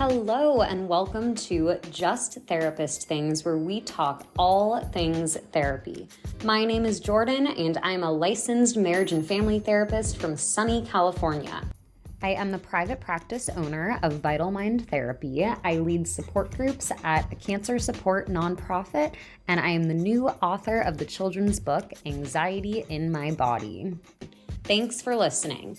Hello and welcome to Just Therapist Things, where we talk all things therapy. My name is Jordan and I'm a licensed marriage and family therapist from sunny California. I am the private practice owner of Vital Mind Therapy. I lead support groups at a cancer support nonprofit, and I am the new author of the children's book, Anxiety in My Body. Thanks for listening.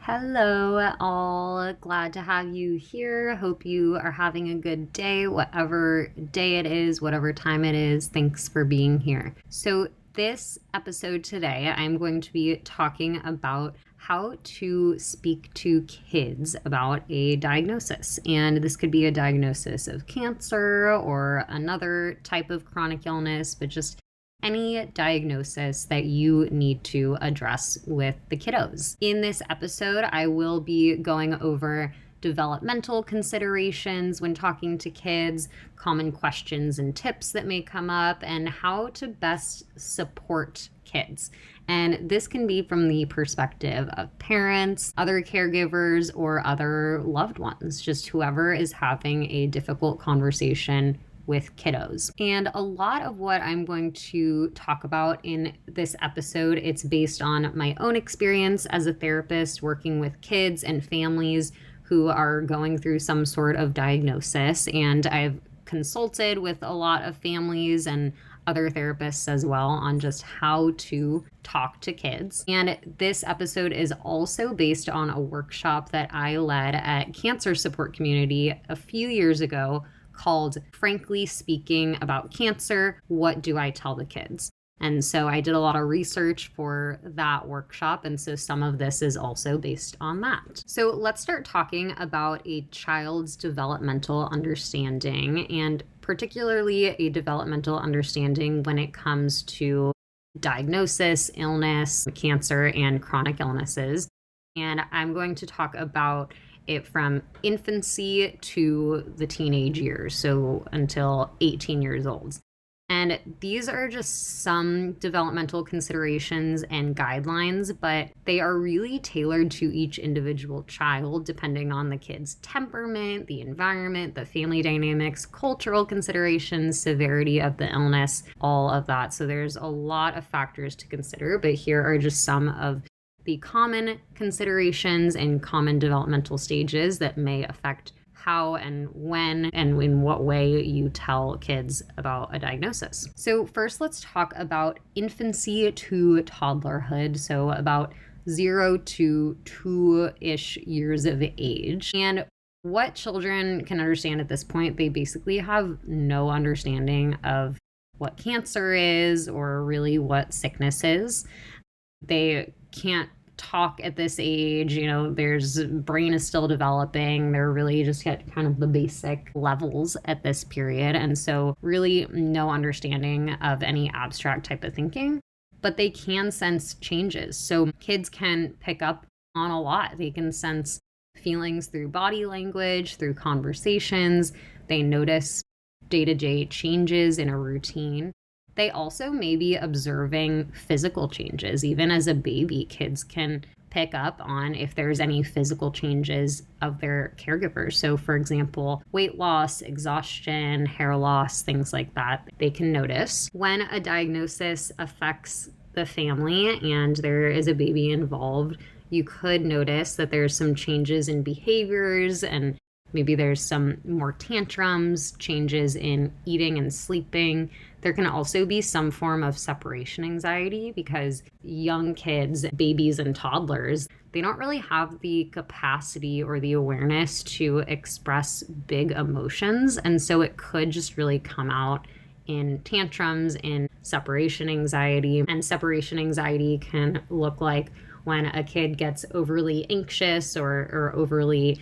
Hello, all. Glad to have you here. Hope you are having a good day, whatever day it is, whatever time it is. Thanks for being here. So this episode today, I'm going to be talking about how to speak to kids about a diagnosis. And this could be a diagnosis of cancer or another type of chronic illness, but just any diagnosis that you need to address with the kiddos. In this episode, I will be going over developmental considerations when talking to kids, common questions and tips that may come up, and how to best support kids. And this can be from the perspective of parents, other caregivers, or other loved ones, just whoever is having a difficult conversation with kiddos. And a lot of what I'm going to talk about in this episode, it's based on my own experience as a therapist working with kids and families who are going through some sort of diagnosis. And I've consulted with a lot of families and other therapists as well on just how to talk to kids. And this episode is also based on a workshop that I led at Cancer Support Community a few years ago called Frankly Speaking About Cancer, What Do I Tell the Kids? And so I did a lot of research for that workshop, and so some of this is also based on that. So let's start talking about a child's developmental understanding, and particularly a developmental understanding when it comes to diagnosis, illness, cancer, and chronic illnesses. And I'm going to talk about it from infancy to the teenage years, so until 18 years old. And these are just some developmental considerations and guidelines, but they are really tailored to each individual child depending on the kid's temperament, the environment, the family dynamics, cultural considerations, severity of the illness, all of that. So there's a lot of factors to consider, but here are just some of the common considerations and common developmental stages that may affect how and when and in what way you tell kids about a diagnosis. So first, let's talk about infancy to toddlerhood, so about 0 to 2-ish years of age. And what children can understand at this point, they basically have no understanding of what cancer is or really what sickness is. They can't talk at this age, their brain is still developing. They're really just at kind of the basic levels at this period. And so really no understanding of any abstract type of thinking, but they can sense changes. So kids can pick up on a lot. They can sense feelings through body language, through conversations. They notice day-to-day changes in a routine. They also may be observing physical changes. Even as a baby, kids can pick up on if there's any physical changes of their caregivers. So for example, weight loss, exhaustion, hair loss, things like that, they can notice. When a diagnosis affects the family and there is a baby involved, you could notice that there's some changes in behaviors, and maybe there's some more tantrums, changes in eating and sleeping. There can also be some form of separation anxiety because young kids, babies and toddlers, they don't really have the capacity or the awareness to express big emotions. And so it could just really come out in tantrums, in separation anxiety. And separation anxiety can look like when a kid gets overly anxious or overly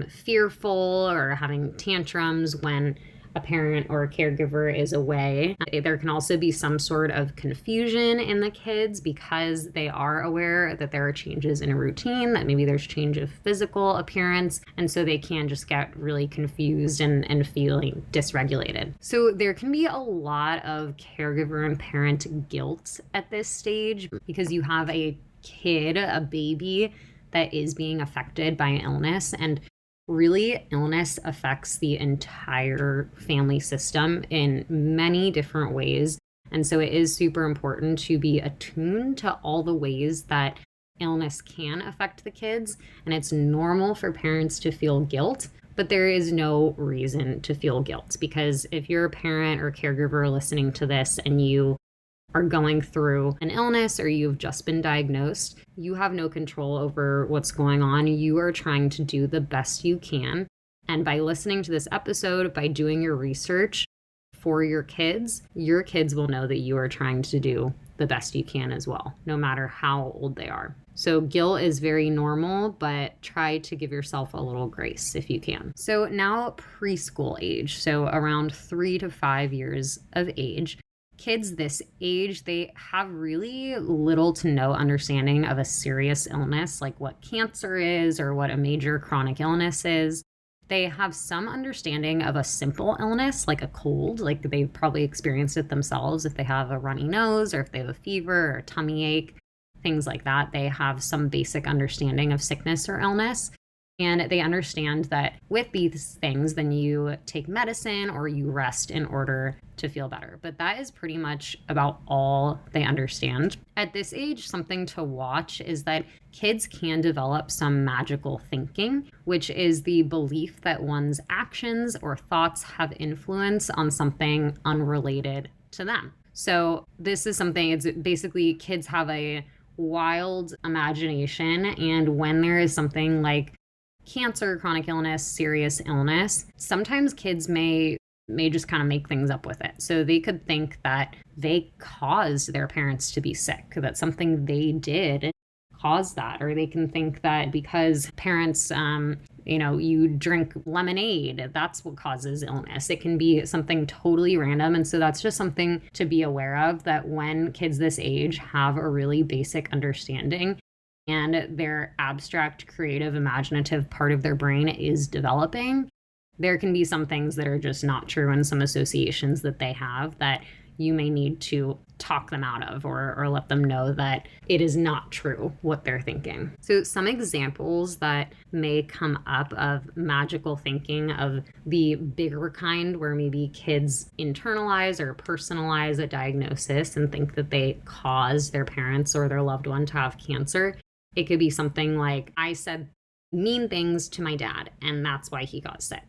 fearful or having tantrums when a parent or a caregiver is away. There can also be some sort of confusion in the kids because they are aware that there are changes in a routine, that maybe there's change of physical appearance, and so they can just get really confused and feeling dysregulated. So there can be a lot of caregiver and parent guilt at this stage because you have a kid, a baby that is being affected by an illness. And really, illness affects the entire family system in many different ways. And so it is super important to be attuned to all the ways that illness can affect the kids. And it's normal for parents to feel guilt, but there is no reason to feel guilt, because if you're a parent or caregiver listening to this and you are going through an illness or you've just been diagnosed, you have no control over what's going on. You are trying to do the best you can. And by listening to this episode, by doing your research for your kids will know that you are trying to do the best you can as well, no matter how old they are. So guilt is very normal, but try to give yourself a little grace if you can. So now preschool age, so around 3 to 5 years of age. Kids this age, they have really little to no understanding of a serious illness, like what cancer is or what a major chronic illness is. They have some understanding of a simple illness, like a cold, like they've probably experienced it themselves if they have a runny nose or if they have a fever or a tummy ache, things like that. They have some basic understanding of sickness or illness. And they understand that with these things, then you take medicine or you rest in order to feel better. But that is pretty much about all they understand. At this age, something to watch is that kids can develop some magical thinking, which is the belief that one's actions or thoughts have influence on something unrelated to them. So this is something, it's basically kids have a wild imagination. And when there is something like cancer, chronic illness, serious illness, sometimes kids may just kind of make things up with it. So they could think that they caused their parents to be sick, that something they did caused that. Or they can think that because parents, you drink lemonade, that's what causes illness. It can be something totally random. And so that's just something to be aware of, that when kids this age have a really basic understanding and their abstract, creative, imaginative part of their brain is developing, there can be some things that are just not true and some associations that they have that you may need to talk them out of or let them know that it is not true what they're thinking. So some examples that may come up of magical thinking of the bigger kind, where maybe kids internalize or personalize a diagnosis and think that they caused their parents or their loved one to have cancer. It could be something like, I said mean things to my dad and that's why he got sick.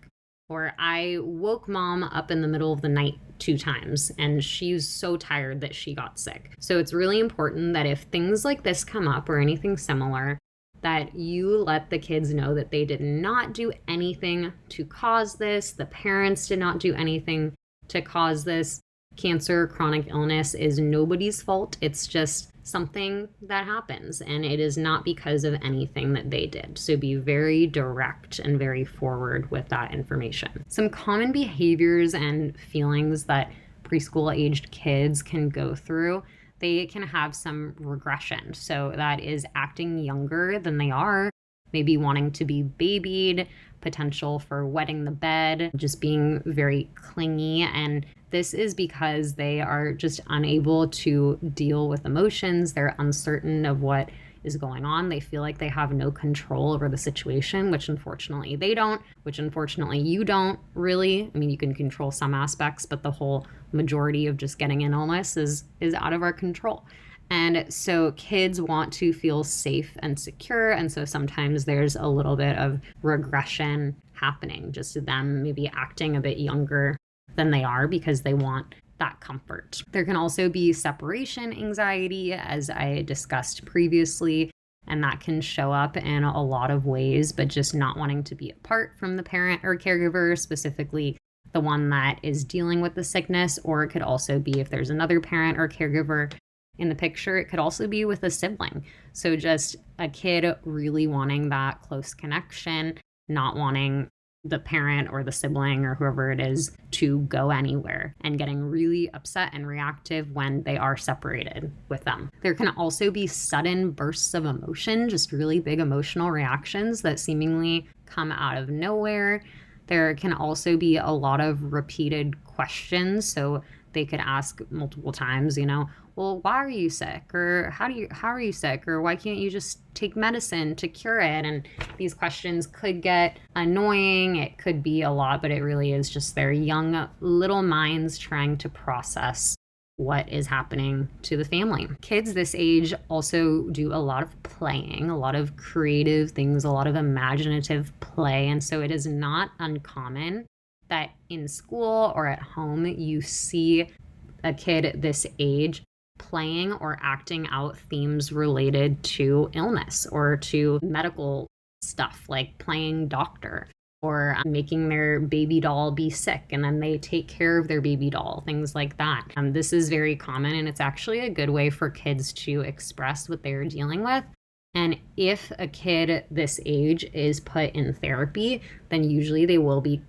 Or I woke mom up in the middle of the night 2 times and she's so tired that she got sick. So it's really important that if things like this come up or anything similar, that you let the kids know that they did not do anything to cause this. The parents did not do anything to cause this. Cancer, chronic illness is nobody's fault. It's just something that happens, and it is not because of anything that they did. So be very direct and very forward with that information. Some common behaviors and feelings that preschool aged kids can go through, they can have some regression. So that is acting younger than they are, maybe wanting to be babied, potential for wetting the bed, just being very clingy. And this is because they are just unable to deal with emotions. They're uncertain of what is going on. They feel like they have no control over the situation, which unfortunately they don't, which unfortunately you don't really. I mean, you can control some aspects, but the whole majority of just getting an illness is out of our control. And so kids want to feel safe and secure. And so sometimes there's a little bit of regression happening, just them maybe acting a bit younger than they are because they want that comfort. There can also be separation anxiety, as I discussed previously, and that can show up in a lot of ways, but just not wanting to be apart from the parent or caregiver, specifically the one that is dealing with the sickness. Or it could also be if there's another parent or caregiver in the picture, it could also be with a sibling. So just a kid really wanting that close connection, not wanting the parent or the sibling or whoever it is to go anywhere, and getting really upset and reactive when they are separated with them. There can also be sudden bursts of emotion, just really big emotional reactions that seemingly come out of nowhere. There can also be a lot of repeated questions. So they could ask multiple times, well, why are you sick? Or how are you sick? Or why can't you just take medicine to cure it? And these questions could get annoying. It could be a lot, but it really is just their young little minds trying to process what is happening to the family. Kids this age also do a lot of playing, a lot of creative things, a lot of imaginative play. And so it is not uncommon that in school or at home, you see a kid this age playing or acting out themes related to illness or to medical stuff, like playing doctor or making their baby doll be sick and then they take care of their baby doll, things like that. This is very common, and it's actually a good way for kids to express what they're dealing with. And if a kid this age is put in therapy, then usually they will be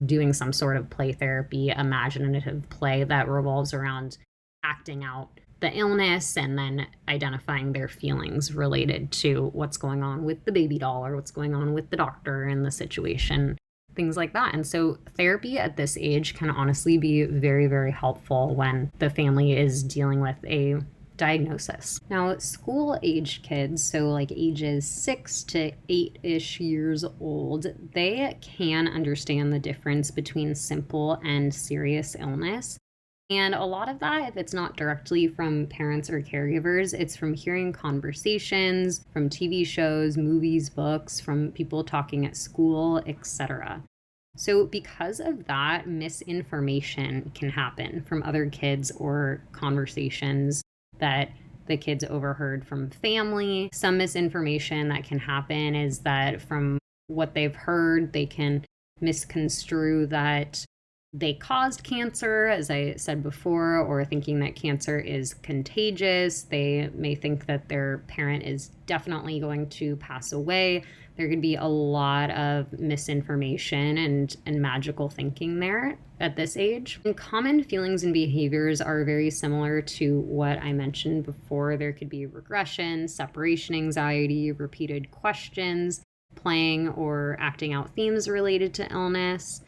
doing some sort of play therapy, imaginative play that revolves around acting out the illness and then identifying their feelings related to what's going on with the baby doll or what's going on with the doctor and the situation, things like that. And so therapy at this age can honestly be very, very helpful when the family is dealing with a diagnosis. Now, school-aged kids, so like ages 6 to 8-ish years old, they can understand the difference between simple and serious illness. And a lot of that, if it's not directly from parents or caregivers, it's from hearing conversations, from TV shows, movies, books, from people talking at school, etc. So because of that, misinformation can happen from other kids or conversations that the kids overheard from family. Some misinformation that can happen is that from what they've heard, they can misconstrue that they caused cancer, as I said before, or thinking that cancer is contagious. They may think that their parent is definitely going to pass away. There could be a lot of misinformation and magical thinking there at this age. And common feelings and behaviors are very similar to what I mentioned before. There could be regression, separation anxiety, repeated questions, playing or acting out themes related to illness.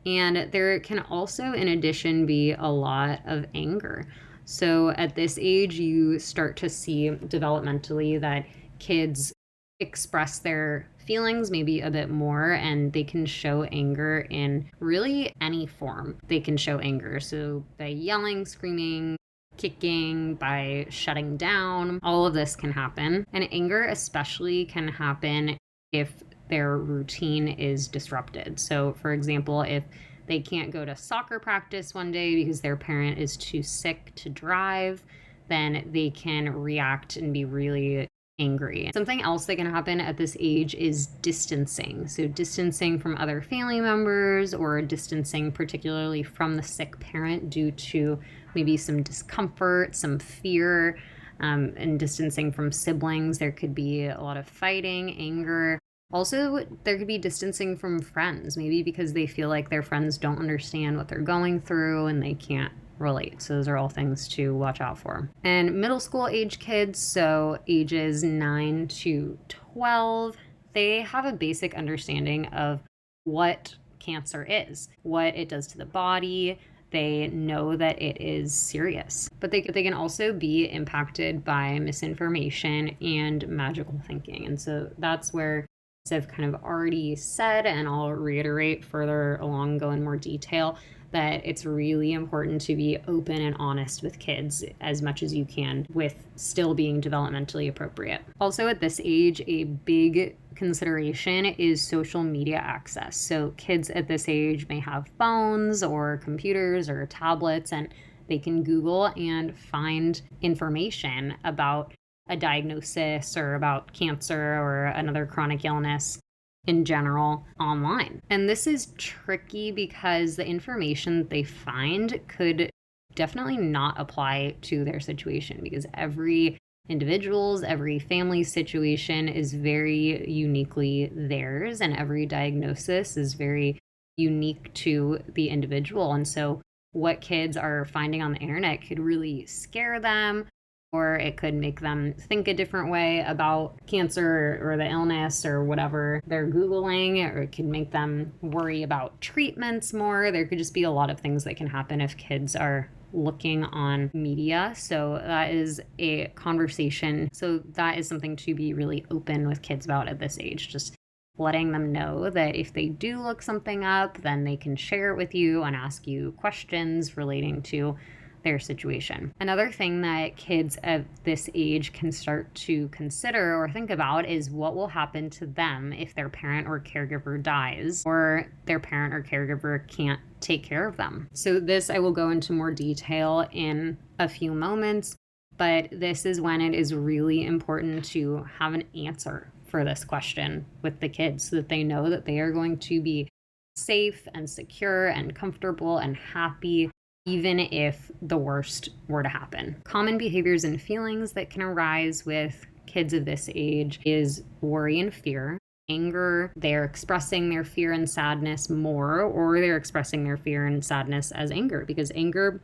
And there can also, in addition, be a lot of anger. So at this age, you start to see developmentally that kids express their feelings maybe a bit more, and they can show anger in really any form. They can show anger. So by yelling, screaming, kicking, by shutting down, all of this can happen. And anger especially can happen if their routine is disrupted. So for example, if they can't go to soccer practice one day because their parent is too sick to drive, then they can react and be really angry. Something else that can happen at this age is distancing. So distancing from other family members or distancing particularly from the sick parent due to maybe some discomfort, some fear, and distancing from siblings. There could be a lot of fighting, anger. Also, there could be distancing from friends, maybe because they feel like their friends don't understand what they're going through and they can't relate. So those are all things to watch out for. And middle school age kids, so ages 9 to 12, they have a basic understanding of what cancer is, what it does to the body. They know that it is serious, but they can also be impacted by misinformation and magical thinking. And so that's where, as I've kind of already said, and I'll reiterate further along, go in more detail, that it's really important to be open and honest with kids as much as you can with still being developmentally appropriate. Also at this age, a big consideration is social media access. So kids at this age may have phones or computers or tablets, and they can Google and find information about a diagnosis or about cancer or another chronic illness in general online. And this is tricky because the information that they find could definitely not apply to their situation, because every every family situation is very uniquely theirs, and every diagnosis is very unique to the individual. And so what kids are finding on the internet could really scare them, or it could make them think a different way about cancer or the illness or whatever they're Googling, or it could make them worry about treatments more. There could just be a lot of things that can happen if kids are looking on media. So that is a conversation. So that is something to be really open with kids about at this age. Just letting them know that if they do look something up, then they can share it with you and ask you questions relating to their situation. Another thing that kids at this age can start to consider or think about is what will happen to them if their parent or caregiver dies or their parent or caregiver can't take care of them. So this I will go into more detail in a few moments, but this is when it is really important to have an answer for this question with the kids so that they know that they are going to be safe and secure and comfortable and happy even if the worst were to happen. Common behaviors and feelings that can arise with kids of this age is worry and fear. Anger, they're expressing their fear and sadness more, or they're expressing their fear and sadness as anger, because anger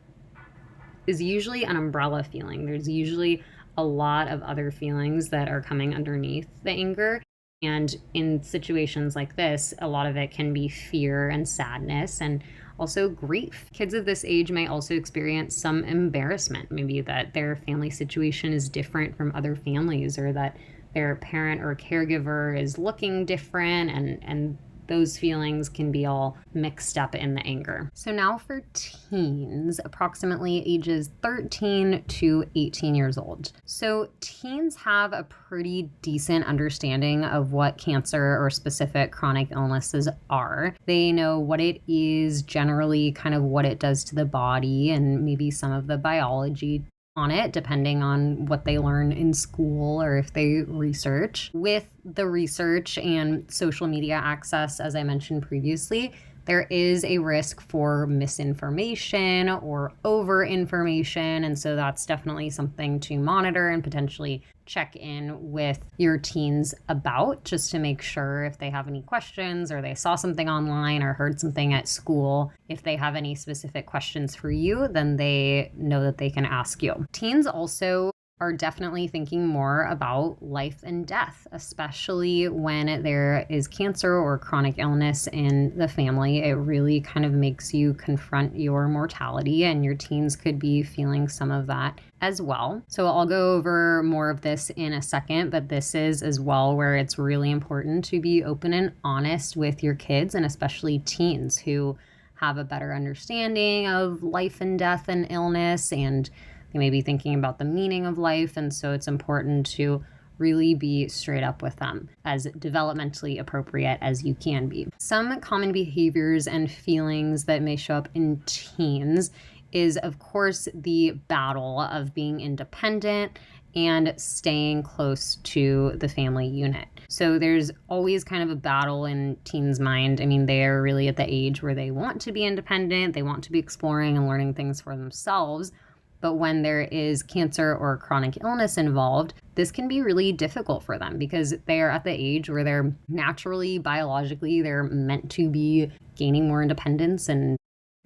is usually an umbrella feeling. There's usually a lot of other feelings that are coming underneath the anger. And in situations like this, a lot of it can be fear and sadness and also grief. Kids of this age may also experience some embarrassment, maybe that their family situation is different from other families, or that their parent or caregiver is looking different, and those feelings can be all mixed up in the anger. So now for teens, approximately ages 13 to 18 years old. So teens have a pretty decent understanding of what cancer or specific chronic illnesses are. They know what it is, generally kind of what it does to the body, and maybe some of the biology on it, depending on what they learn in school or if they research. With the research and social media access, as I mentioned previously, there is a risk for misinformation or over-information, and so that's definitely something to monitor and potentially check in with your teens about, just to make sure if they have any questions or they saw something online or heard something at school. If they have any specific questions for you, then they know that they can ask you. Teens also are definitely thinking more about life and death, especially when there is cancer or chronic illness in the family. It really kind of makes you confront your mortality, and your teens could be feeling some of that as well. So I'll go over more of this in a second, but this is as well where it's really important to be open and honest with your kids, and especially teens who have a better understanding of life and death and illness, and they may be thinking about the meaning of life, and so it's important to really be straight up with them, as developmentally appropriate as you can be. Some common behaviors and feelings that may show up in teens is, of course, the battle of being independent and staying close to the family unit. So there's always kind of a battle in teens' mind. I mean, they're really at the age where they want to be independent, they want to be exploring and learning things for themselves. But when there is cancer or chronic illness involved, this can be really difficult for them, because they are at the age where they're naturally, biologically, they're meant to be gaining more independence and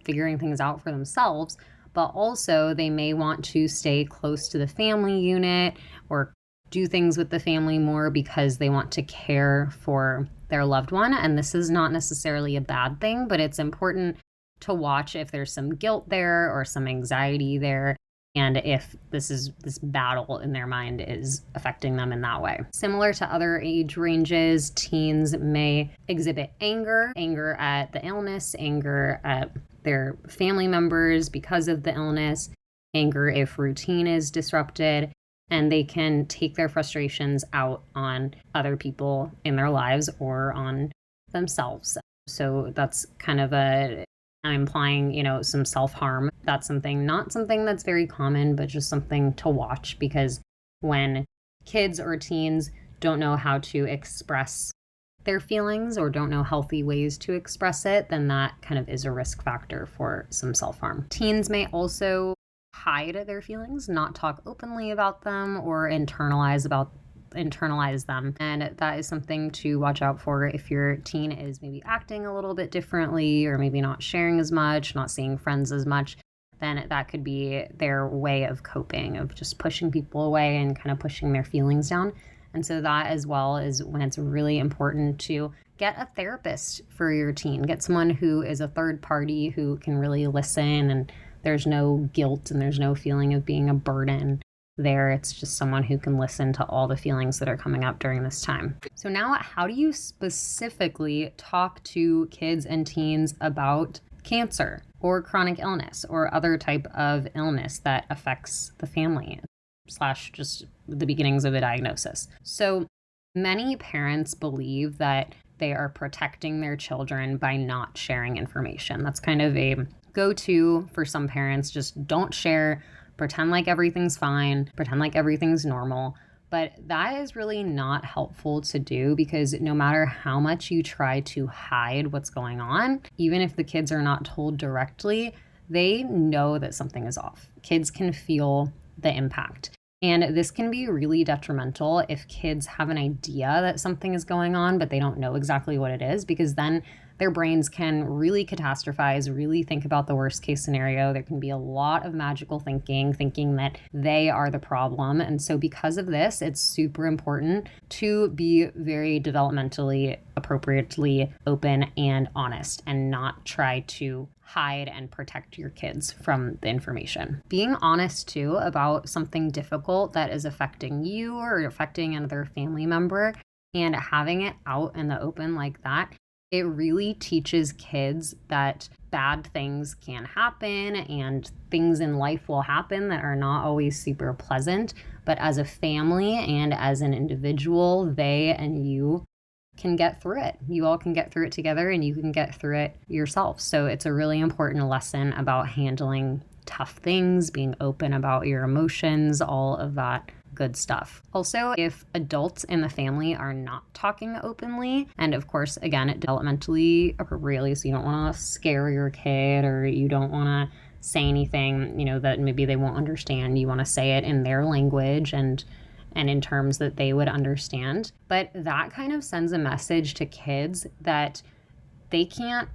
figuring things out for themselves. But also they may want to stay close to the family unit or do things with the family more because they want to care for their loved one. And this is not necessarily a bad thing, but it's important to watch if there's some guilt there or some anxiety there, and if this battle in their mind is affecting them in that way. Similar to other age ranges, teens may exhibit anger at the illness, anger at their family members because of the illness, anger if routine is disrupted, and they can take their frustrations out on other people in their lives or on themselves. So that's kind of I'm implying, some self-harm. That's not something that's very common, but just something to watch, because when kids or teens don't know how to express their feelings or don't know healthy ways to express it, then that kind of is a risk factor for some self-harm. Teens may also hide their feelings, not talk openly about them, or internalize them, and that is something to watch out for. If your teen is maybe acting a little bit differently, or maybe not sharing as much, not seeing friends as much, then that could be their way of coping, of just pushing people away and kind of pushing their feelings down. And so that as well is when it's really important to get a therapist for your teen. Get someone who is a third party who can really listen and there's no guilt and there's no feeling of being a burden there. It's just someone who can listen to all the feelings that are coming up during this time. So now, how do you specifically talk to kids and teens about cancer or chronic illness or other type of illness that affects the family / just the beginnings of a diagnosis? So many parents believe that they are protecting their children by not sharing information. That's kind of a go-to for some parents. Just don't share, pretend like everything's fine, pretend like everything's normal. But that is really not helpful to do, because no matter how much you try to hide what's going on, even if the kids are not told directly, they know that something is off. Kids can feel the impact. And this can be really detrimental if kids have an idea that something is going on, but they don't know exactly what it is, because then their brains can really catastrophize, really think about the worst case scenario. There can be a lot of magical thinking that they are the problem. And so because of this, it's super important to be very developmentally, appropriately open and honest, and not try to hide and protect your kids from the information. Being honest too about something difficult that is affecting you or affecting another family member, and having it out in the open like that, it really teaches kids that bad things can happen and things in life will happen that are not always super pleasant. But as a family and as an individual, they and you can get through it. You all can get through it together, and you can get through it yourself. So it's a really important lesson about handling tough things, being open about your emotions, all of that good stuff. Also, if adults in the family are not talking openly, and of course, again, developmentally appropriately, so you don't want to scare your kid, or you don't want to say anything, that maybe they won't understand. You want to say it in their language and in terms that they would understand. But that kind of sends a message to kids that they can't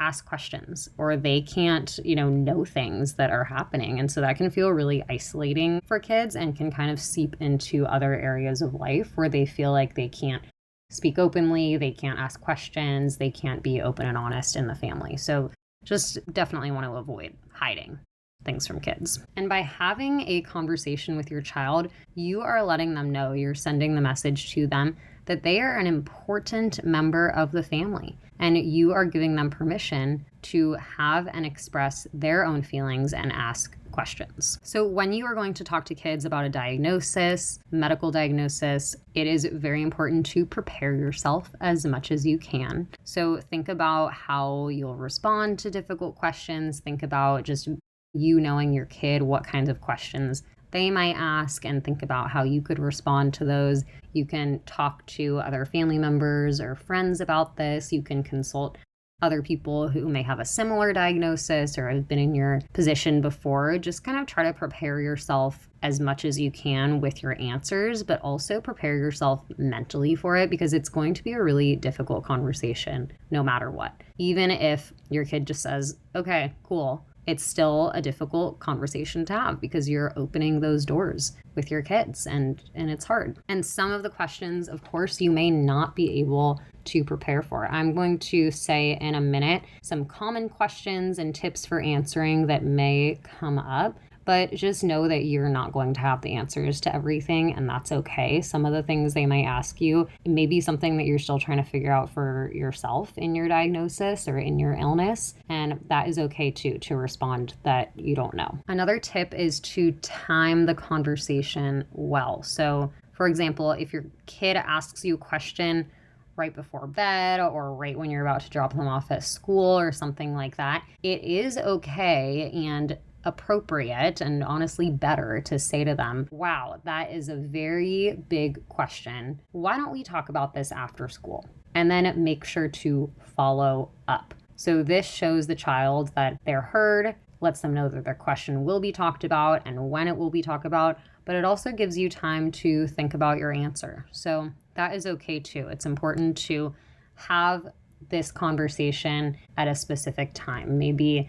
ask questions, or they can't, know things that are happening. And so that can feel really isolating for kids, and can kind of seep into other areas of life where they feel like they can't speak openly, they can't ask questions, they can't be open and honest in the family. So just definitely want to avoid hiding things from kids. And by having a conversation with your child, you are letting them know, you're sending the message to them that they are an important member of the family, and you are giving them permission to have and express their own feelings and ask questions. So when you are going to talk to kids about a diagnosis, medical diagnosis, it is very important to prepare yourself as much as you can. So think about how you'll respond to difficult questions. Think about just you knowing your kid, what kinds of questions they might ask, and think about how you could respond to those. You can talk to other family members or friends about this. You can consult other people who may have a similar diagnosis or have been in your position before. Just kind of try to prepare yourself as much as you can with your answers, but also prepare yourself mentally for it, because it's going to be a really difficult conversation no matter what. Even if your kid just says, okay, cool, it's still a difficult conversation to have, because you're opening those doors with your kids, and it's hard. And some of the questions, of course, you may not be able to prepare for. I'm going to say in a minute some common questions and tips for answering that may come up. But just know that you're not going to have the answers to everything, and that's okay. Some of the things they might ask you may be something that you're still trying to figure out for yourself in your diagnosis or in your illness, and that is okay too, to respond that you don't know. Another tip is to time the conversation well. So, for example, if your kid asks you a question right before bed or right when you're about to drop them off at school or something like that, it is okay and appropriate and honestly better to say to them, wow, that is a very big question. Why don't we talk about this after school? And then make sure to follow up. So this shows the child that they're heard, lets them know that their question will be talked about and when it will be talked about, but it also gives you time to think about your answer. So that is okay too. It's important to have this conversation at a specific time. Maybe,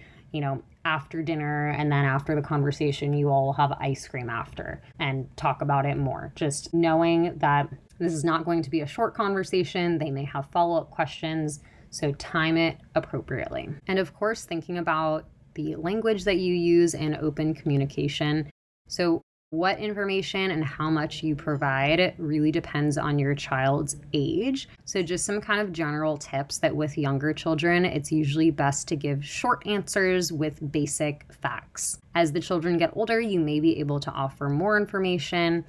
after dinner, and then after the conversation, you all have ice cream after and talk about it more. Just knowing that this is not going to be a short conversation. They may have follow-up questions, so time it appropriately. And of course, thinking about the language that you use, and open communication. So what information and how much you provide really depends on your child's age. So just some kind of general tips that with younger children, it's usually best to give short answers with basic facts. As the children get older, you may be able to offer more information.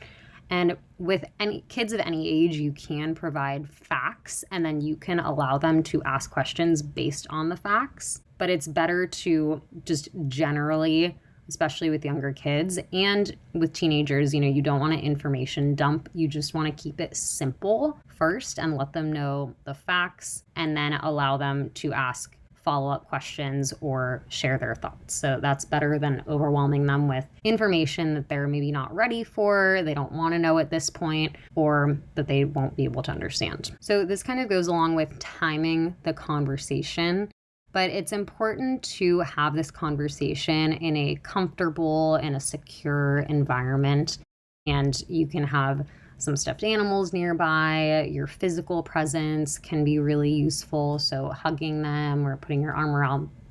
And with any kids of any age, you can provide facts and then you can allow them to ask questions based on the facts. But it's better to just generally, especially with younger kids and with teenagers, you don't want to information dump. You just want to keep it simple first and let them know the facts and then allow them to ask follow-up questions or share their thoughts. So that's better than overwhelming them with information that they're maybe not ready for, they don't want to know at this point, or that they won't be able to understand. So this kind of goes along with timing the conversation. But it's important to have this conversation in a comfortable and a secure environment. And you can have some stuffed animals nearby. Your physical presence can be really useful. So hugging them or putting your arm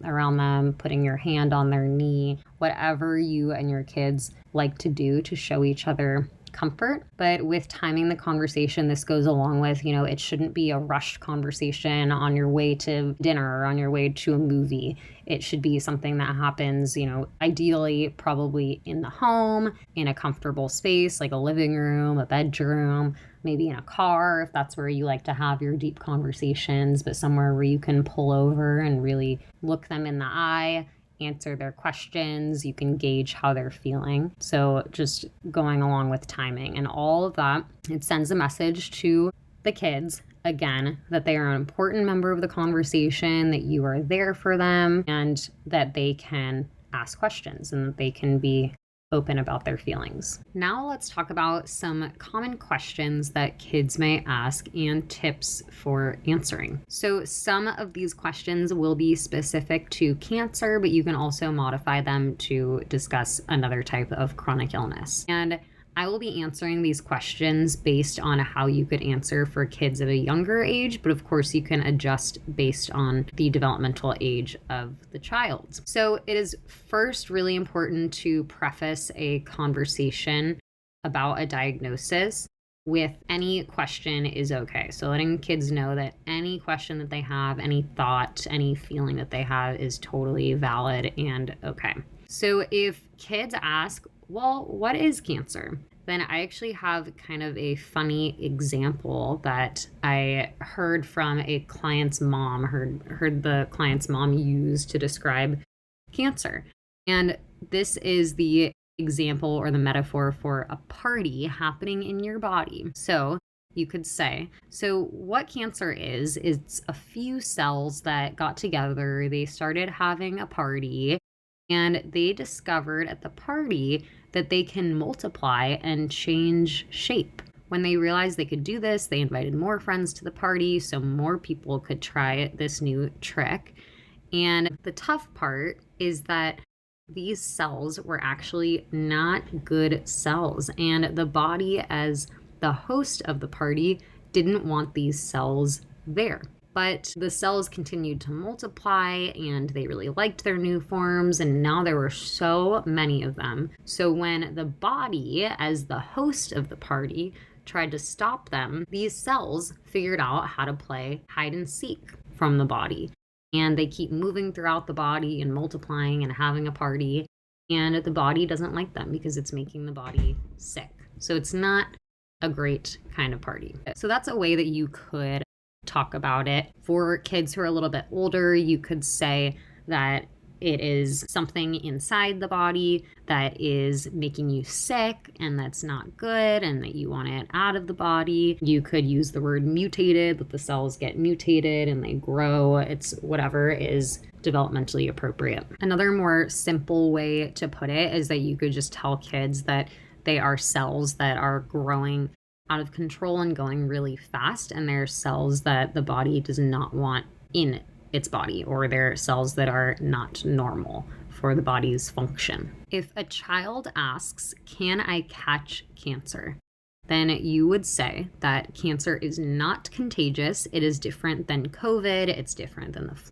around them, putting your hand on their knee, whatever you and your kids like to do to show each other comfort. But with timing the conversation, this goes along with, it shouldn't be a rushed conversation on your way to dinner or on your way to a movie. It should be something that happens, ideally probably in the home, in a comfortable space like a living room, a bedroom, maybe in a car if that's where you like to have your deep conversations, but somewhere where you can pull over and really look them in the eye, answer their questions, you can gauge how they're feeling. So just going along with timing and all of that, it sends a message to the kids, again, that they are an important member of the conversation, that you are there for them, and that they can ask questions and that they can be open about their feelings. Now let's talk about some common questions that kids may ask and tips for answering. So some of these questions will be specific to cancer, but you can also modify them to discuss another type of chronic illness. And I will be answering these questions based on how you could answer for kids of a younger age, but of course you can adjust based on the developmental age of the child. So it is first really important to preface a conversation about a diagnosis with any question is okay. So letting kids know that any question that they have, any thought, any feeling that they have is totally valid and okay. So if kids ask, well, what is cancer? Then I actually have kind of a funny example that I heard from a client's mom, heard the client's mom use to describe cancer. And this is the example or the metaphor for a party happening in your body. So you could say, so what cancer is, it's a few cells that got together, they started having a party, and they discovered at the party that they can multiply and change shape. When they realized they could do this, they invited more friends to the party so more people could try this new trick. And the tough part is that these cells were actually not good cells, and the body, as the host of the party, didn't want these cells there. But the cells continued to multiply and they really liked their new forms, and now there were so many of them. So when the body, as the host of the party, tried to stop them, these cells figured out how to play hide and seek from the body. And they keep moving throughout the body and multiplying and having a party. And the body doesn't like them because it's making the body sick. So it's not a great kind of party. So that's a way that you could talk about it. For kids who are a little bit older, you could say that it is something inside the body that is making you sick and that's not good and that you want it out of the body. You could use the word mutated, that the cells get mutated and they grow. It's whatever is developmentally appropriate. Another more simple way to put it is that you could just tell kids that they are cells that are growing out of control and going really fast, and they're cells that the body does not want in its body, or they're cells that are not normal for the body's function. If a child asks, can I catch cancer? Then you would say that cancer is not contagious. It is different than COVID. It's different than the flu.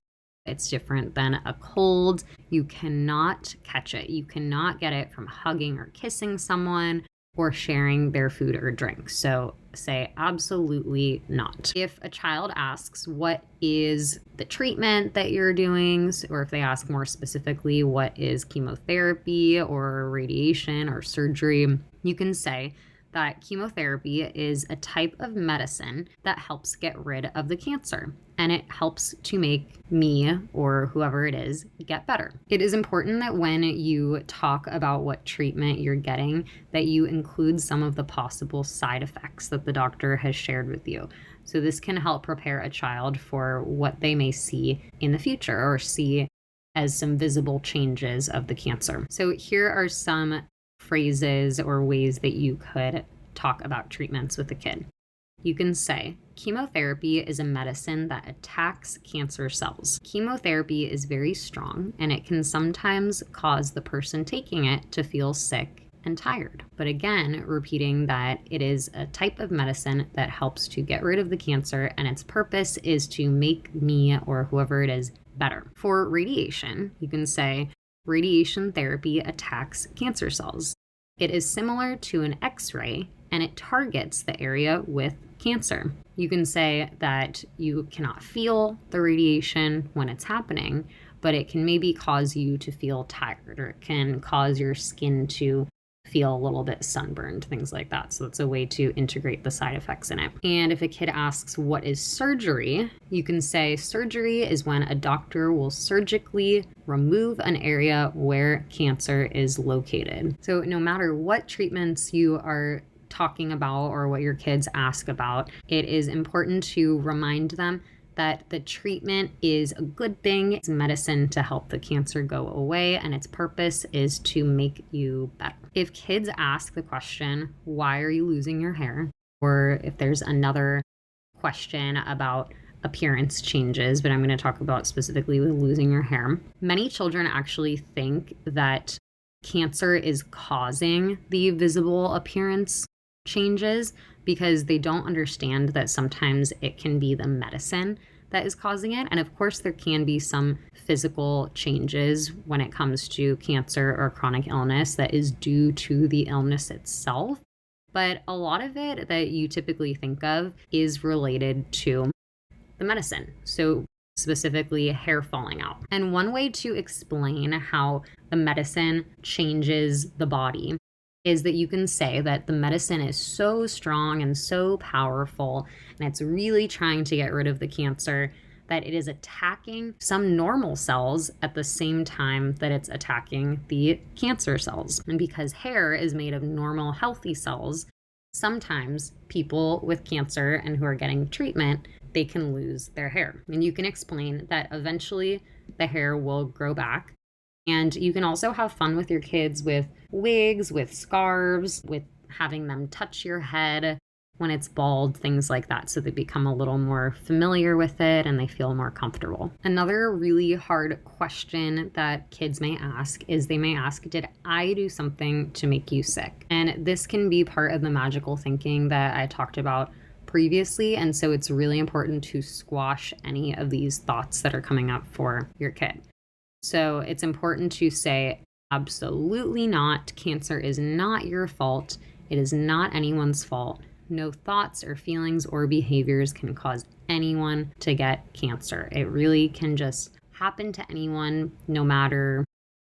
It's different than a cold. You cannot catch it. You cannot get it from hugging or kissing someone or sharing their food or drink. So say absolutely not. If a child asks what is the treatment that you're doing, or if they ask more specifically what is chemotherapy or radiation or surgery, you can say that chemotherapy is a type of medicine that helps get rid of the cancer, and it helps to make me or whoever it is get better. It is important that when you talk about what treatment you're getting, that you include some of the possible side effects that the doctor has shared with you. So this can help prepare a child for what they may see in the future or see as some visible changes of the cancer. So here are some phrases or ways that you could talk about treatments with a kid. You can say, chemotherapy is a medicine that attacks cancer cells. Chemotherapy is very strong, and it can sometimes cause the person taking it to feel sick and tired. But again, repeating that it is a type of medicine that helps to get rid of the cancer, and its purpose is to make me or whoever it is better. For radiation, you can say, radiation therapy attacks cancer cells. It is similar to an X-ray, and it targets the area with cancer. You can say that you cannot feel the radiation when it's happening, but it can maybe cause you to feel tired, or it can cause your skin to feel a little bit sunburned, things like that. So that's a way to integrate the side effects in it. And if a kid asks what is surgery, you can say surgery is when a doctor will surgically remove an area where cancer is located. So no matter what treatments you are talking about or what your kids ask about, it is important to remind them that the treatment is a good thing. It's medicine to help the cancer go away, and its purpose is to make you better. If kids ask the question, why are you losing your hair? Or if there's another question about appearance changes, but I'm going to talk about specifically with losing your hair. Many children actually think that cancer is causing the visible appearance changes because they don't understand that sometimes it can be the medicine that is causing it. And of course, there can be some physical changes when it comes to cancer or chronic illness that is due to the illness itself. But a lot of it that you typically think of is related to the medicine. So specifically hair falling out. And one way to explain how the medicine changes the body is that you can say that the medicine is so strong and so powerful, and it's really trying to get rid of the cancer, that it is attacking some normal cells at the same time that it's attacking the cancer cells. And because hair is made of normal, healthy cells, sometimes people with cancer and who are getting treatment, they can lose their hair. And you can explain that eventually the hair will grow back. And you can also have fun with your kids with wigs, with scarves, with having them touch your head when it's bald, things like that, so they become a little more familiar with it and they feel more comfortable. Another really hard question that kids may ask is they may ask, did I do something to make you sick? And this can be part of the magical thinking that I talked about previously, and so it's really important to squash any of these thoughts that are coming up for your kid. So it's important to say, absolutely not. Cancer is not your fault. It is not anyone's fault. No thoughts or feelings or behaviors can cause anyone to get cancer. It really can just happen to anyone, no matter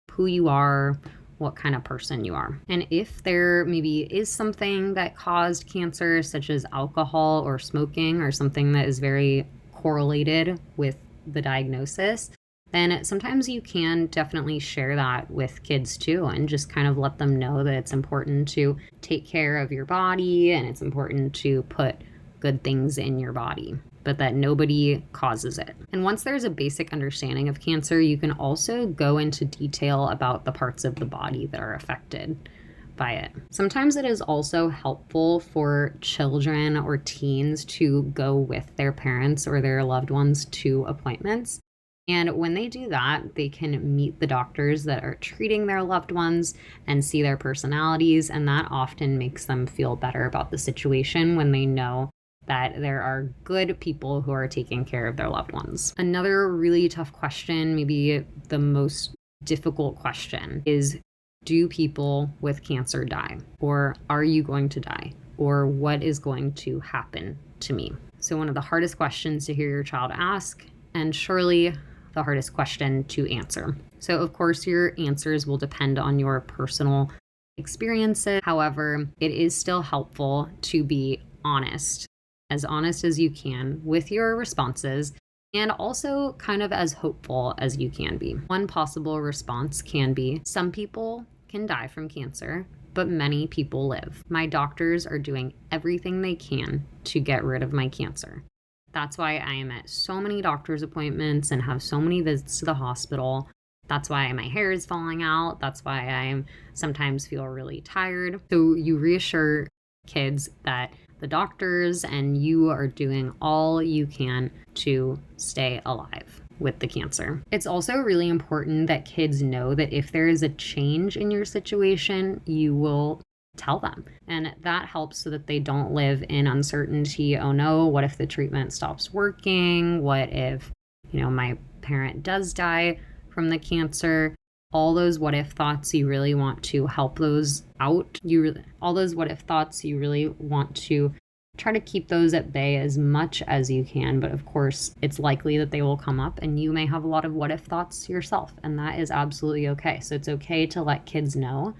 who you are, what kind of person you are. And if there maybe is something that caused cancer, such as alcohol or smoking or something that is very correlated with the diagnosis, then sometimes you can definitely share that with kids too, and just kind of let them know that it's important to take care of your body and it's important to put good things in your body, but that nobody causes it. And once there's a basic understanding of cancer, you can also go into detail about the parts of the body that are affected by it. Sometimes it is also helpful for children or teens to go with their parents or their loved ones to appointments. And when they do that, they can meet the doctors that are treating their loved ones and see their personalities. And that often makes them feel better about the situation when they know that there are good people who are taking care of their loved ones. Another really tough question, maybe the most difficult question, is do people with cancer die? Or are you going to die? Or what is going to happen to me? So one of the hardest questions to hear your child ask, and surely the hardest question to answer. So of course your answers will depend on your personal experiences. However, it is still helpful to be honest as you can with your responses, and also kind of as hopeful as you can be. One possible response can be, some people can die from cancer, but many people live. My doctors are doing everything they can to get rid of my cancer. That's why I am at so many doctor's appointments and have so many visits to the hospital. That's why my hair is falling out. That's why I sometimes feel really tired. So you reassure kids that the doctors and you are doing all you can to stay alive with the cancer. It's also really important that kids know that if there is a change in your situation, you will tell them. And that helps so that they don't live in uncertainty. Oh no, what if the treatment stops working? What if, my parent does die from the cancer? All those what if thoughts, you really want to help those out. All those what if thoughts, you really want to try to keep those at bay as much as you can. But of course, it's likely that they will come up and you may have a lot of what if thoughts yourself. And that is absolutely okay. So it's okay to let kids know,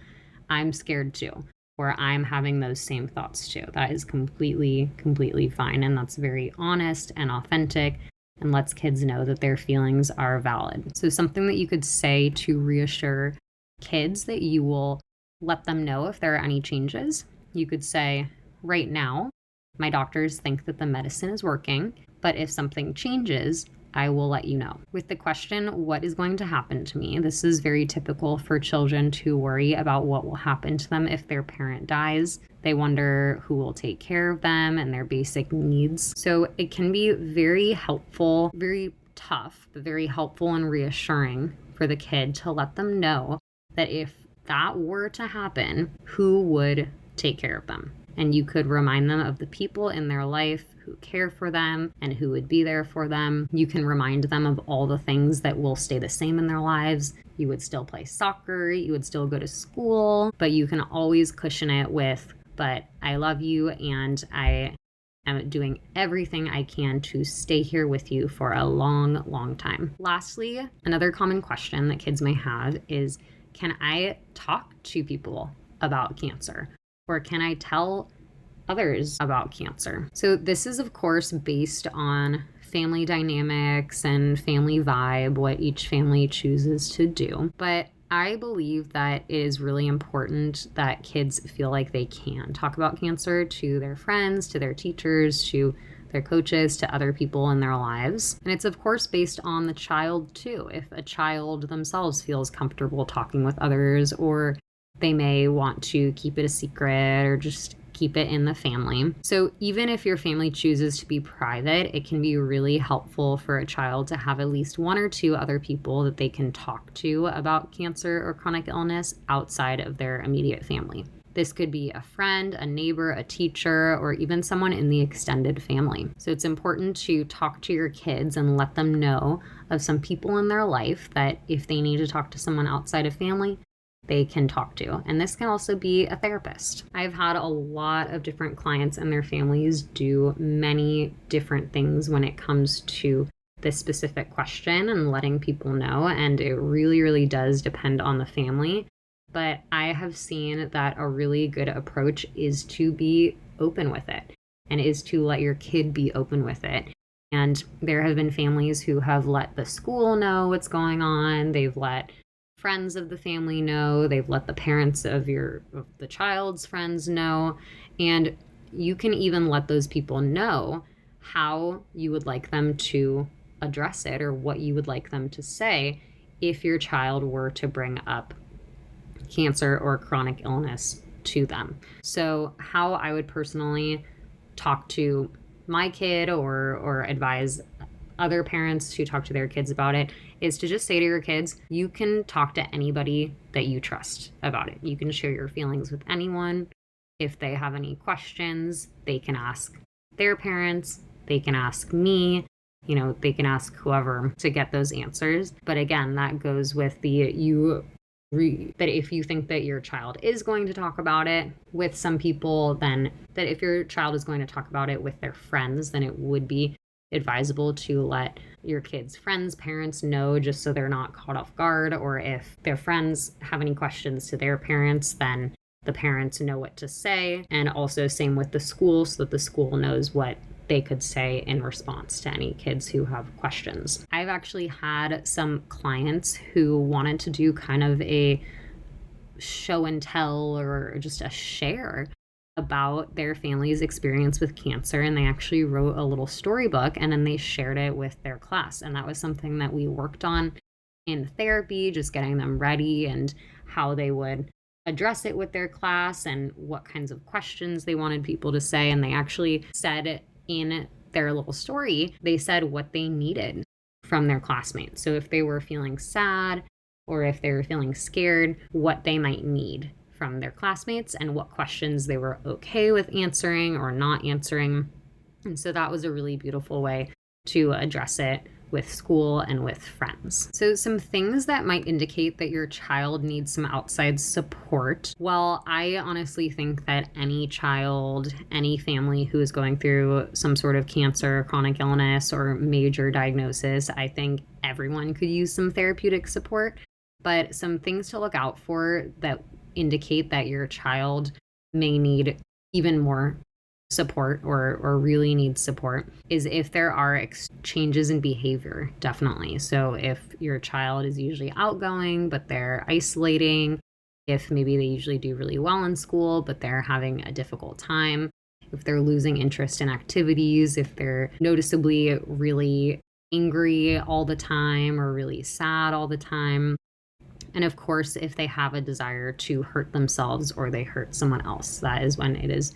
I'm scared too, or I'm having those same thoughts too. That is completely fine. And that's very honest and authentic, and lets kids know that their feelings are valid. So something that you could say to reassure kids that you will let them know if there are any changes. You could say, right now, my doctors think that the medicine is working, but if something changes, I will let you know. With the question, what is going to happen to me? This is very typical for children to worry about what will happen to them if their parent dies. They wonder who will take care of them and their basic needs. So it can be very helpful, very tough, but very helpful and reassuring for the kid to let them know that if that were to happen, who would take care of them? And you could remind them of the people in their life who care for them and who would be there for them. You can remind them of all the things that will stay the same in their lives. You would still play soccer, you would still go to school, but you can always cushion it with, but I love you and I am doing everything I can to stay here with you for a long time. Lastly, another common question that kids may have is, can I talk to people about cancer? Or can I tell others about cancer? So this is, of course, based on family dynamics and family vibe, what each family chooses to do. But I believe that it is really important that kids feel like they can talk about cancer to their friends, to their teachers, to their coaches, to other people in their lives. And it's, of course, based on the child, too. If a child themselves feels comfortable talking with others, or they may want to keep it a secret or just keep it in the family. So even if your family chooses to be private, it can be really helpful for a child to have at least one or two other people that they can talk to about cancer or chronic illness outside of their immediate family. This could be a friend, a neighbor, a teacher, or even someone in the extended family. So it's important to talk to your kids and let them know of some people in their life that if they need to talk to someone outside of family, they can talk to. And this can also be a therapist. I've had a lot of different clients and their families do many different things when it comes to this specific question and letting people know. And it really does depend on the family. But I have seen that a really good approach is to be open with it and is to let your kid be open with it. And there have been families who have let the school know what's going on. They've let friends of the family know, they've let the parents of the child's friends know, and you can even let those people know how you would like them to address it or what you would like them to say if your child were to bring up cancer or chronic illness to them. So how I would personally talk to my kid or advise other parents who talk to their kids about it is to just say to your kids, you can talk to anybody that you trust about it. You can share your feelings with anyone. If they have any questions, they can ask their parents, they can ask me, they can ask whoever to get those answers. But again, that goes with that if you think that your child is going to talk about it with some people, then that if your child is going to talk about it with their friends, then it would be advisable to let your kids' friends' parents know, just so they're not caught off guard. Or if their friends have any questions to their parents, then the parents know what to say. And also same with the school, so that the school knows what they could say in response to any kids who have questions. I've actually had some clients who wanted to do kind of a show and tell, or just a share about their family's experience with cancer, and they actually wrote a little storybook and then they shared it with their class. And that was something that we worked on in therapy, just getting them ready and how they would address it with their class and what kinds of questions they wanted people to say. And they actually said in their little story, they said what they needed from their classmates. So if they were feeling sad or if they were feeling scared, what they might need from their classmates and what questions they were okay with answering or not answering. And so that was a really beautiful way to address it with school and with friends. So some things that might indicate that your child needs some outside support. Well, I honestly think that any child, any family who is going through some sort of cancer, chronic illness, or major diagnosis, I think everyone could use some therapeutic support. But some things to look out for that indicate that your child may need even more support or really needs support is if there are changes in behavior, definitely. So if your child is usually outgoing, but they're isolating, if maybe they usually do really well in school, but they're having a difficult time, if they're losing interest in activities, if they're noticeably really angry all the time or really sad all the time. And of course, if they have a desire to hurt themselves or they hurt someone else, that is when it is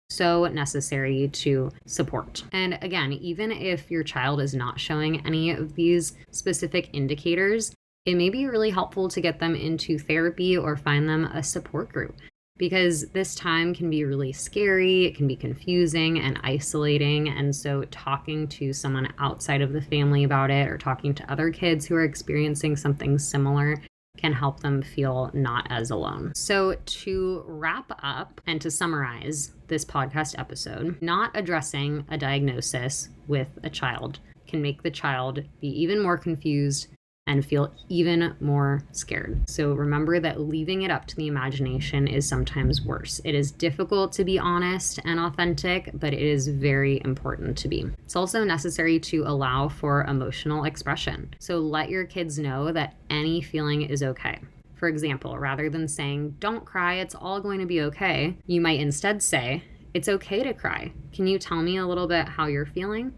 so necessary to support. And again, even if your child is not showing any of these specific indicators, it may be really helpful to get them into therapy or find them a support group, because this time can be really scary, it can be confusing and isolating. And so talking to someone outside of the family about it, or talking to other kids who are experiencing something similar, can help them feel not as alone. So to wrap up and to summarize this podcast episode, not addressing a diagnosis with a child can make the child be even more confused and feel even more scared. So remember that leaving it up to the imagination is sometimes worse. It is difficult to be honest and authentic, but it is very important to be. It's also necessary to allow for emotional expression. So let your kids know that any feeling is okay. For example, rather than saying, "Don't cry, it's all going to be okay," you might instead say, "It's okay to cry. Can you tell me a little bit how you're feeling?"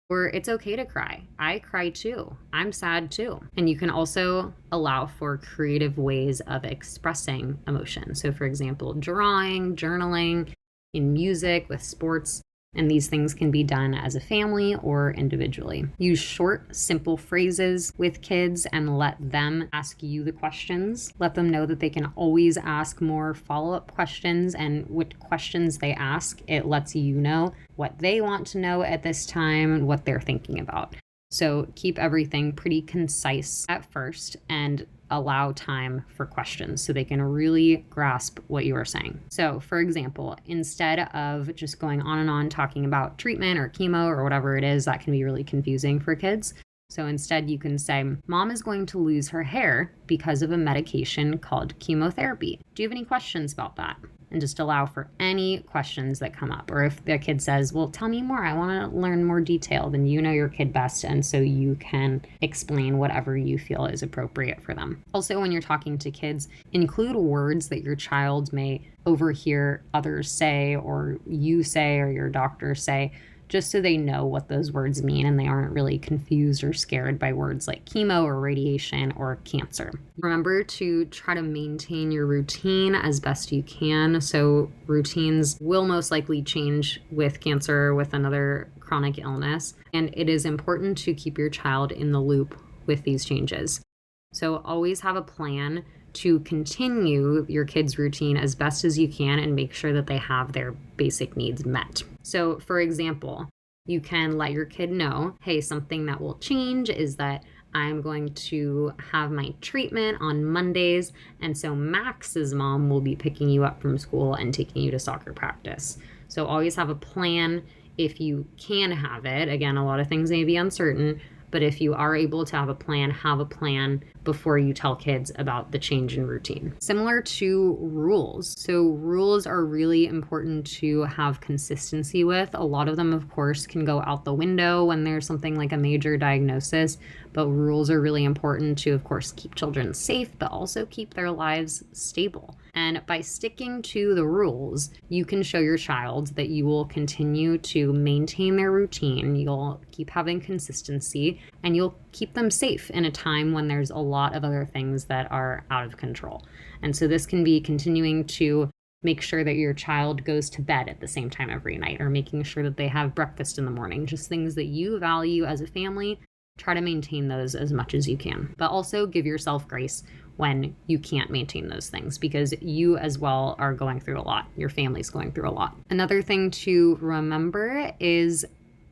Or, "It's okay to cry. I cry too. I'm sad too." And you can also allow for creative ways of expressing emotion. So for example, drawing, journaling, in music, with sports, and these things can be done as a family or individually. Use short, simple phrases with kids and let them ask you the questions. Let them know that they can always ask more follow-up questions, and what questions they ask, it lets you know what they want to know at this time and what they're thinking about. So keep everything pretty concise at first and allow time for questions so they can really grasp what you are saying. So for example, instead of just going on and on talking about treatment or chemo or whatever it is, that can be really confusing for kids. So instead you can say, "Mom is going to lose her hair because of a medication called chemotherapy. Do you have any questions about that?" And just allow for any questions that come up. Or if the kid says, "Well, tell me more, I want to learn more detail," then you know your kid best, and so you can explain whatever you feel is appropriate for them. Also, when you're talking to kids, include words that your child may overhear others say, or you say, or your doctor say, just so they know what those words mean and they aren't really confused or scared by words like chemo or radiation or cancer. Remember to try to maintain your routine as best you can. So routines will most likely change with cancer or with another chronic illness, and it is important to keep your child in the loop with these changes. So always have a plan to continue your kids' routine as best as you can and make sure that they have their basic needs met. So, for example, you can let your kid know, hey, something that will change is that I'm going to have my treatment on Mondays, and so Max's mom will be picking you up from school and taking you to soccer practice. So always have a plan if you can have it. Again, a lot of things may be uncertain, but if you are able to have a plan before you tell kids about the change in routine. Similar to rules. So rules are really important to have consistency with. A lot of them, of course, can go out the window when there's something like a major diagnosis, but rules are really important to, of course, keep children safe, but also keep their lives stable. And by sticking to the rules, you can show your child that you will continue to maintain their routine, you'll keep having consistency, and you'll keep them safe in a time when there's a lot of other things that are out of control. And so this can be continuing to make sure that your child goes to bed at the same time every night, or making sure that they have breakfast in the morning, just things that you value as a family. Try to maintain those as much as you can, but also give yourself grace when you can't maintain those things, because you as well are going through a lot. Your family's going through a lot. Another thing to remember is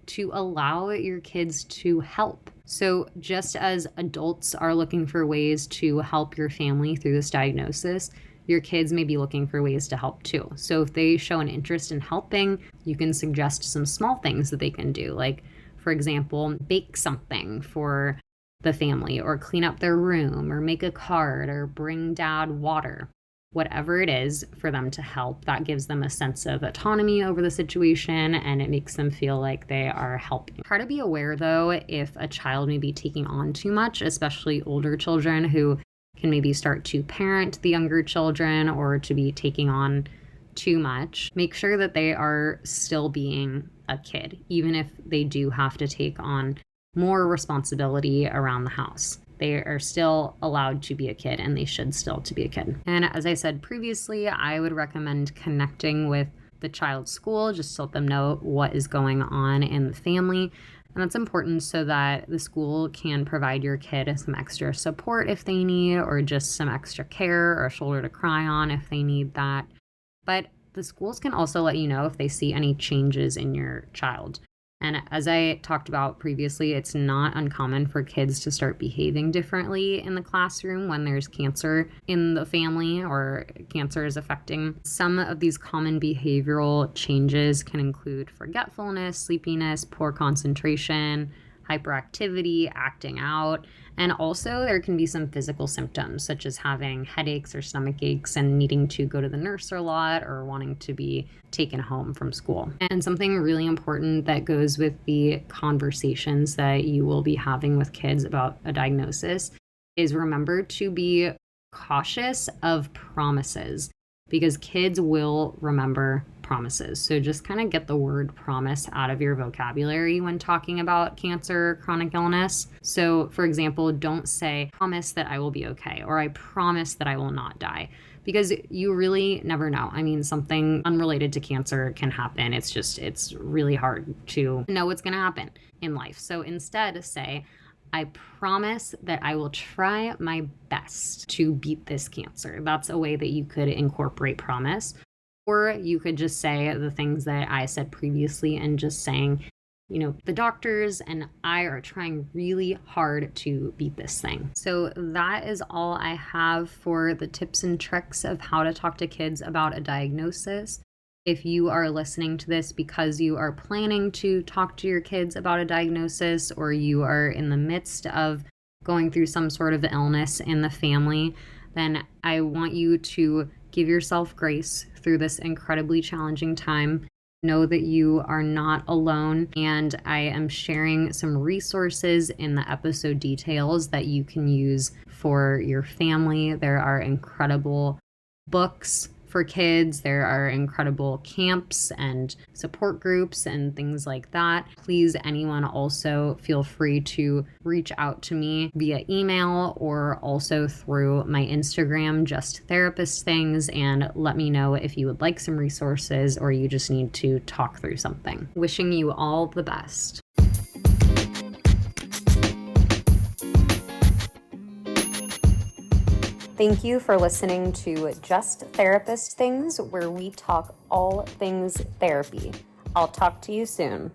to allow your kids to help. So just as adults are looking for ways to help your family through this diagnosis, your kids may be looking for ways to help too. So if they show an interest in helping, you can suggest some small things that they can do, like, for example, bake something for the family, or clean up their room, or make a card, or bring dad water. Whatever it is for them to help, that gives them a sense of autonomy over the situation, and it makes them feel like they are helping. Try to be aware, though, if a child may be taking on too much, especially older children who can maybe start to parent the younger children or to be taking on too much. Make sure that they are still being a kid, even if they do have to take on more responsibility around the house. They are still allowed to be a kid, and they should still to be a kid. And as I said previously, I would recommend connecting with the child's school just to let them know what is going on in the family. And that's important so that the school can provide your kid some extra support if they need, or just some extra care or a shoulder to cry on if they need that. But the schools can also let you know if they see any changes in your child. And as I talked about previously, it's not uncommon for kids to start behaving differently in the classroom when there's cancer in the family or cancer is affecting. Some of these common behavioral changes can include forgetfulness, sleepiness, poor concentration, hyperactivity, acting out, and also there can be some physical symptoms such as having headaches or stomach aches and needing to go to the nurse a lot, or wanting to be taken home from school. And something really important that goes with the conversations that you will be having with kids about a diagnosis is remember to be cautious of promises, because kids will remember promises. So just kind of get the word promise out of your vocabulary when talking about cancer or chronic illness. So for example, don't say, promise that I will be okay, or I promise that I will not die, because you really never know. I mean, something unrelated to cancer can happen. It's really hard to know what's going to happen in life. So instead say, I promise that I will try my best to beat this cancer. That's a way that you could incorporate promise. Or you could just say the things that I said previously and just saying, the doctors and I are trying really hard to beat this thing. So that is all I have for the tips and tricks of how to talk to kids about a diagnosis. If you are listening to this because you are planning to talk to your kids about a diagnosis, or you are in the midst of going through some sort of illness in the family, then I want you to give yourself grace through this incredibly challenging time. Know that you are not alone, and I am sharing some resources in the episode details that you can use for your family. There are incredible books for kids. There are incredible camps and support groups and things like that. Please, anyone also feel free to reach out to me via email or also through my Instagram, Just Therapist Things, and let me know if you would like some resources or you just need to talk through something. Wishing you all the best. Thank you for listening to Just Therapist Things, where we talk all things therapy. I'll talk to you soon.